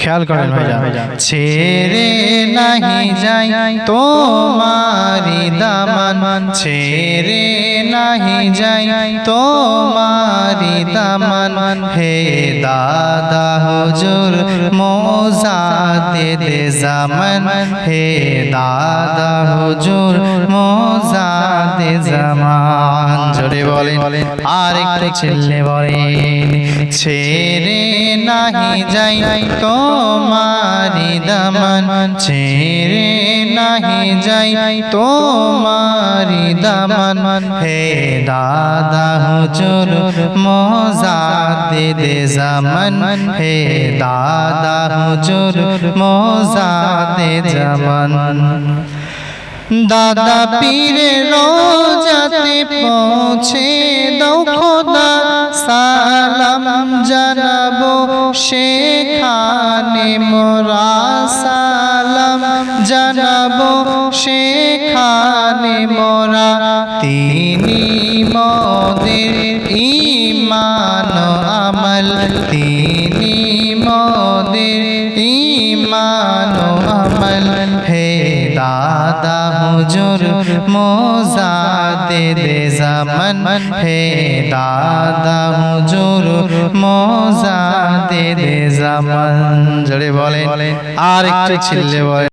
খেয়াল করেন ভাইজান, ছেড়ে নাহি যাই তোমারি দামান, ছেড়ে নাহি যাই তোমারি দামান। হে দাদা হুজুর মোজাদ্দেদ জামান, হে দাদা হুজুর মোজাদ্দেদ জামান। জোরে বলেন আর একটু চিল্লে বলেন, ছেড়ে নাহি যাই তোমারি দামান, ছেড়ে নাহি যাই তোমারি দামান। হে দাদা হুজুর মোজাদ্দেদ জামান, হে দাদা হুজুর মোজাদ্দেদ জামান। দাদা পীরের রোজাতে পৌঁছে দাও খোদা, সালাম জানাবো সেখানে মোরা, সালাম জানাবো সেখানে মোরা। তিনি মোদের ঈমান আমল, তিনি মোদের ঈমান আমল। হে দাদা হুজুর মোজাদ্দেদ জামান, হে দাদা হুজুর মোজাদ্দেদ জামান। জোরে বলেন আর একটু চিল্লে বলেন।